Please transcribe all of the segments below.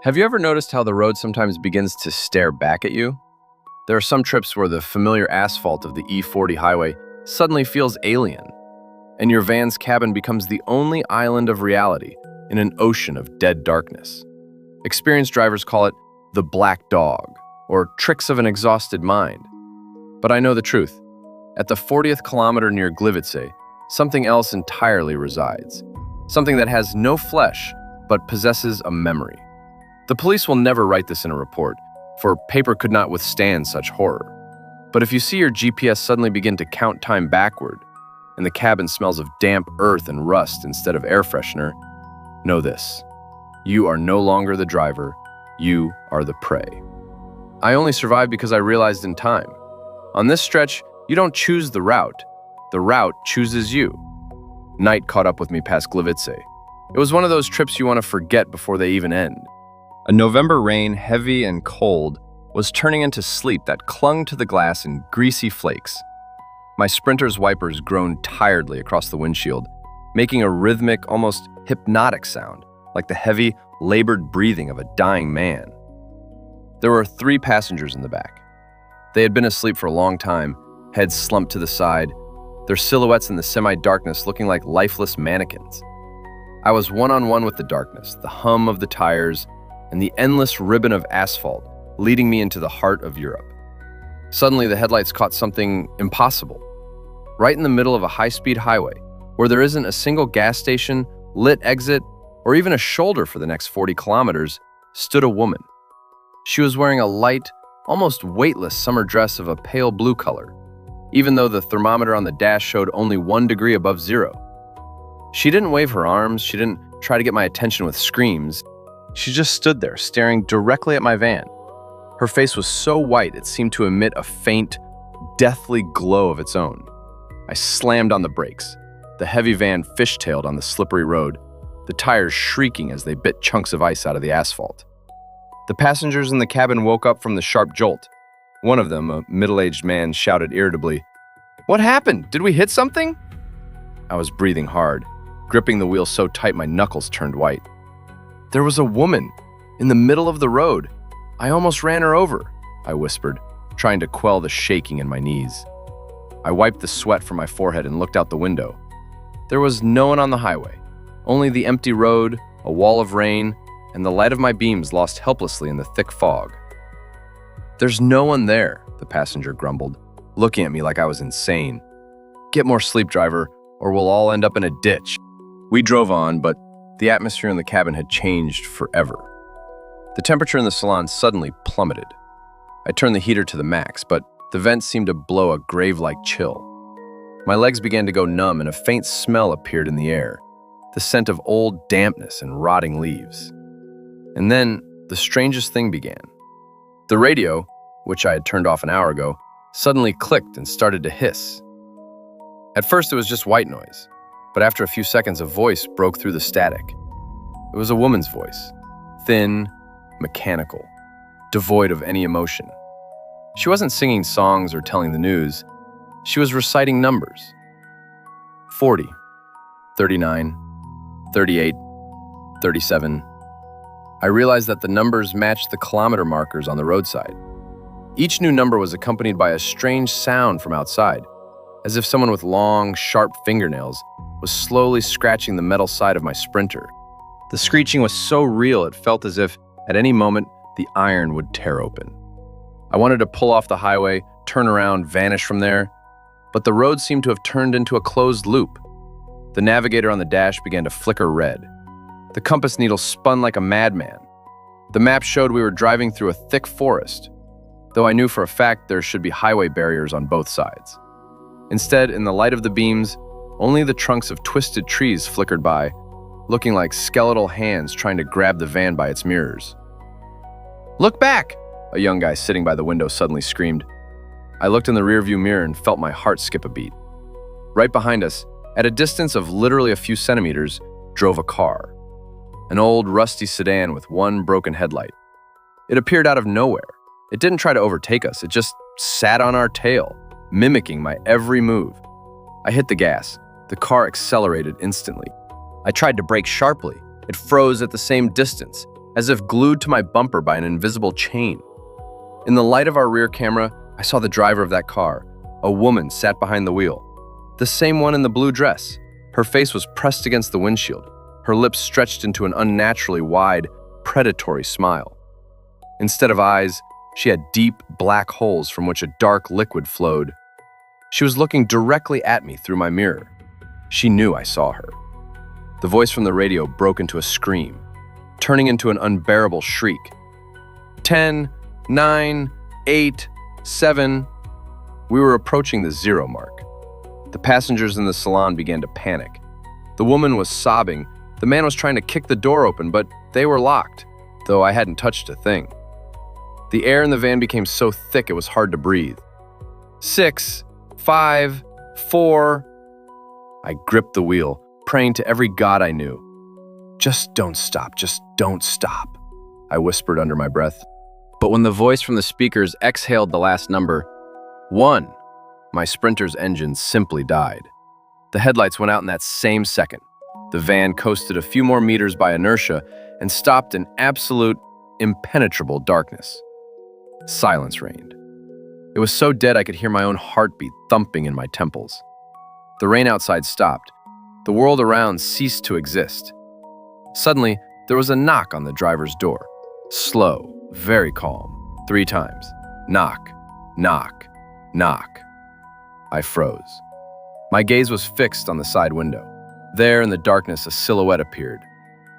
Have you ever noticed how the road sometimes begins to stare back at you? There are some trips where the familiar asphalt of the E40 highway suddenly feels alien, and your van's cabin becomes the only island of reality in an ocean of dead darkness. Experienced drivers call it the black dog, or tricks of an exhausted mind. But I know the truth. At the 40th kilometer near Gliwice, something else entirely resides. Something that has no flesh, but possesses a memory. The police will never write this in a report, for paper could not withstand such horror. But if you see your GPS suddenly begin to count time backward, and the cabin smells of damp earth and rust instead of air freshener, know this: you are no longer the driver, you are the prey. I only survived because I realized in time. On this stretch, you don't choose the route chooses you. Night caught up with me past Gliwice. It was one of those trips you want to forget before they even end. A November rain, heavy and cold, was turning into sleep that clung to the glass in greasy flakes. My Sprinter's wipers groaned tiredly across the windshield, making a rhythmic, almost hypnotic sound, like the heavy, labored breathing of a dying man. There were 3 passengers in the back. They had been asleep for a long time, heads slumped to the side, their silhouettes in the semi-darkness looking like lifeless mannequins. I was one-on-one with the darkness, the hum of the tires, and the endless ribbon of asphalt leading me into the heart of Europe. Suddenly, the headlights caught something impossible. Right in the middle of a high-speed highway, where there isn't a single gas station, lit exit, or even a shoulder for the next 40 kilometers, stood a woman. She was wearing a light, almost weightless summer dress of a pale blue color, even though the thermometer on the dash showed only 1 degree above zero. She didn't wave her arms, she didn't try to get my attention with screams. She just stood there, staring directly at my van. Her face was so white it seemed to emit a faint, deathly glow of its own. I slammed on the brakes. The heavy van fishtailed on the slippery road, the tires shrieking as they bit chunks of ice out of the asphalt. The passengers in the cabin woke up from the sharp jolt. One of them, a middle-aged man, shouted irritably, "What happened? Did we hit something?" I was breathing hard, gripping the wheel so tight my knuckles turned white. There was a woman in the middle of the road. I almost ran her over, I whispered, trying to quell the shaking in my knees. I wiped the sweat from my forehead and looked out the window. There was no one on the highway, only the empty road, a wall of rain, and the light of my beams lost helplessly in the thick fog. "There's no one there," the passenger grumbled, looking at me like I was insane. "Get more sleep, driver, or we'll all end up in a ditch." We drove on, but the atmosphere in the cabin had changed forever. The temperature in the salon suddenly plummeted. I turned the heater to the max, but the vents seemed to blow a grave-like chill. My legs began to go numb and a faint smell appeared in the air, the scent of old dampness and rotting leaves. And then the strangest thing began. The radio, which I had turned off an hour ago, suddenly clicked and started to hiss. At first it was just white noise, but after a few seconds a voice broke through the static. It was a woman's voice, thin, mechanical, devoid of any emotion. She wasn't singing songs or telling the news. She was reciting numbers. 40, 39, 38, 37. I realized that the numbers matched the kilometer markers on the roadside. Each new number was accompanied by a strange sound from outside, as if someone with long, sharp fingernails was slowly scratching the metal side of my Sprinter. The screeching was so real it felt as if, at any moment, the iron would tear open. I wanted to pull off the highway, turn around, vanish from there, but the road seemed to have turned into a closed loop. The navigator on the dash began to flicker red. The compass needle spun like a madman. The map showed we were driving through a thick forest, though I knew for a fact there should be highway barriers on both sides. Instead, in the light of the beams, only the trunks of twisted trees flickered by, looking like skeletal hands trying to grab the van by its mirrors. "Look back!" a young guy sitting by the window suddenly screamed. I looked in the rearview mirror and felt my heart skip a beat. Right behind us, at a distance of literally a few centimeters, drove a car. An old, rusty sedan with one broken headlight. It appeared out of nowhere. It didn't try to overtake us, it just sat on our tail, mimicking my every move. I hit the gas. The car accelerated instantly. I tried to brake sharply. It froze at the same distance. as if glued to my bumper by an invisible chain. In the light of our rear camera, I saw the driver of that car. A woman sat behind the wheel. The same one in the blue dress. Her face was pressed against the windshield, her lips stretched into an unnaturally wide, predatory smile. Instead of eyes, she had deep, black holes from which a dark liquid flowed. She was looking directly at me through my mirror. She knew I saw her. The voice from the radio broke into a scream, turning into an unbearable shriek. 10, 9, 8, 7. We were approaching the 0 mark. The passengers in the salon began to panic. The woman was sobbing. The man was trying to kick the door open, but they were locked, though I hadn't touched a thing. The air in the van became so thick it was hard to breathe. 6, 5, 4. I gripped the wheel, praying to every god I knew. Just don't stop, just don't stop, I whispered under my breath. But when the voice from the speakers exhaled the last number, 1, my Sprinter's engine simply died. The headlights went out in that same second. The van coasted a few more meters by inertia and stopped in absolute, impenetrable darkness. Silence reigned. It was so dead I could hear my own heartbeat thumping in my temples. The rain outside stopped. The world around ceased to exist. Suddenly, there was a knock on the driver's door. Slow, very calm, 3 times. Knock, knock, knock. I froze. My gaze was fixed on the side window. There in the darkness, a silhouette appeared.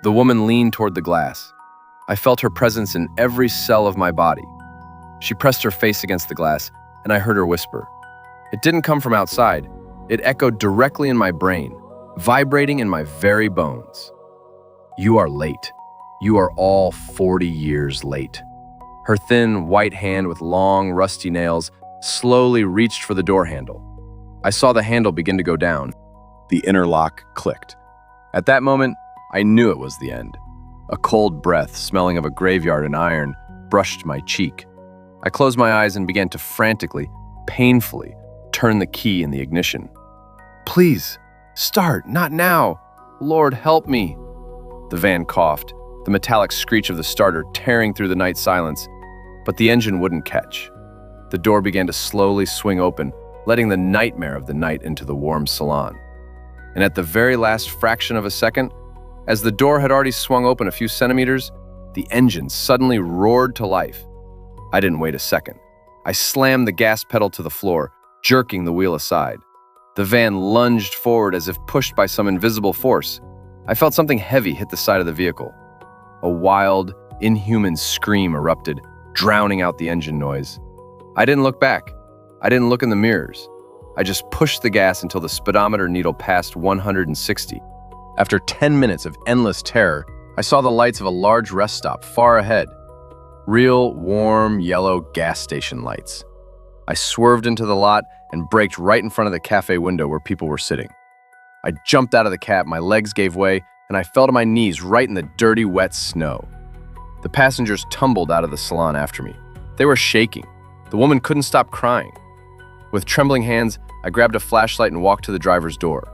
The woman leaned toward the glass. I felt her presence in every cell of my body. She pressed her face against the glass, and I heard her whisper. It didn't come from outside. It echoed directly in my brain, vibrating in my very bones. You are late. You are all 40 years late. Her thin, white hand with long, rusty nails slowly reached for the door handle. I saw the handle begin to go down. The inner lock clicked. At that moment, I knew it was the end. A cold breath, smelling of a graveyard and iron, brushed my cheek. I closed my eyes and began to frantically, painfully, turn the key in the ignition. Please, start, not now. Lord, help me. The van coughed, the metallic screech of the starter tearing through the night silence, but the engine wouldn't catch. The door began to slowly swing open, letting the nightmare of the night into the warm salon. And at the very last fraction of a second, as the door had already swung open a few centimeters, the engine suddenly roared to life. I didn't wait a second. I slammed the gas pedal to the floor, jerking the wheel aside. The van lunged forward as if pushed by some invisible force. I felt something heavy hit the side of the vehicle. A wild, inhuman scream erupted, drowning out the engine noise. I didn't look back. I didn't look in the mirrors. I just pushed the gas until the speedometer needle passed 160. After 10 minutes of endless terror, I saw the lights of a large rest stop far ahead. Real, warm, yellow gas station lights. I swerved into the lot and braked right in front of the cafe window where people were sitting. I jumped out of the cab, my legs gave way, and I fell to my knees right in the dirty, wet snow. The passengers tumbled out of the salon after me. They were shaking. The woman couldn't stop crying. With trembling hands, I grabbed a flashlight and walked to the driver's door.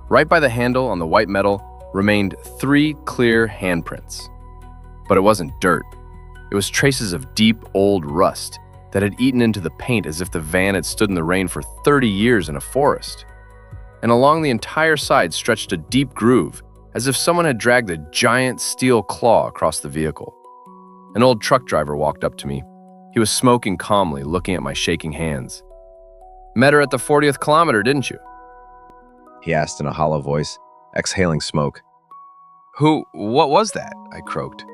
Right by the handle on the white metal remained 3 clear handprints. But it wasn't dirt. It was traces of deep, old rust that had eaten into the paint as if the van had stood in the rain for 30 years in a forest. And along the entire side stretched a deep groove, as if someone had dragged a giant steel claw across the vehicle. An old truck driver walked up to me. He was smoking calmly, looking at my shaking hands. Met her at the 40th kilometer, didn't you? He asked in a hollow voice, exhaling smoke. What was that? I croaked.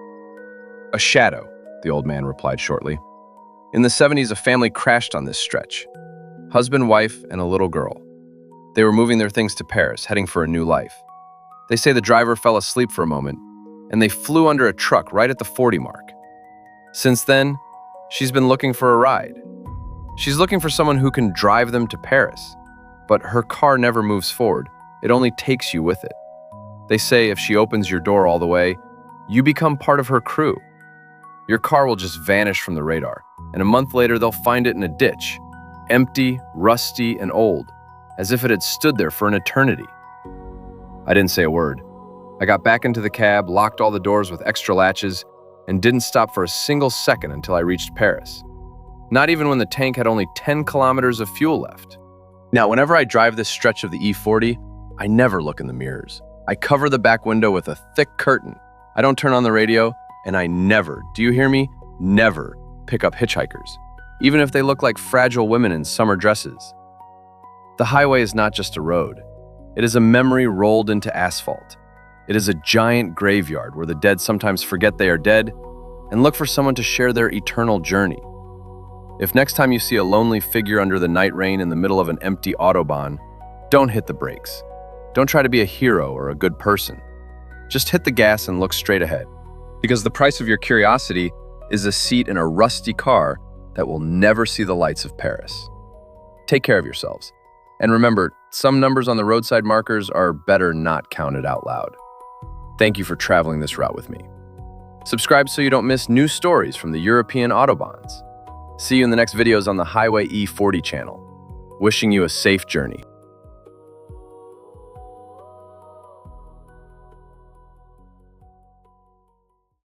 A shadow, the old man replied shortly. In the 70s, a family crashed on this stretch. Husband, wife, and a little girl. They were moving their things to Paris, heading for a new life. They say the driver fell asleep for a moment, and they flew under a truck right at the 40 mark. Since then, she's been looking for a ride. She's looking for someone who can drive them to Paris, but her car never moves forward. It only takes you with it. They say if she opens your door all the way, you become part of her crew. Your car will just vanish from the radar, and a month later they'll find it in a ditch, empty, rusty, and old, as if it had stood there for an eternity. I didn't say a word. I got back into the cab, locked all the doors with extra latches, and didn't stop for a single second until I reached Paris. Not even when the tank had only 10 kilometers of fuel left. Now, whenever I drive this stretch of the E40, I never look in the mirrors. I cover the back window with a thick curtain. I don't turn on the radio, and I never, do you hear me? Never pick up hitchhikers, even if they look like fragile women in summer dresses. The highway is not just a road. It is a memory rolled into asphalt. It is a giant graveyard where the dead sometimes forget they are dead and look for someone to share their eternal journey. If next time you see a lonely figure under the night rain in the middle of an empty autobahn, don't hit the brakes. Don't try to be a hero or a good person. Just hit the gas and look straight ahead, because the price of your curiosity is a seat in a rusty car that will never see the lights of Paris. Take care of yourselves. And remember, some numbers on the roadside markers are better not counted out loud. Thank you for traveling this route with me. Subscribe so you don't miss new stories from the European autobahns. See you in the next videos on the Highway E40 channel. Wishing you a safe journey.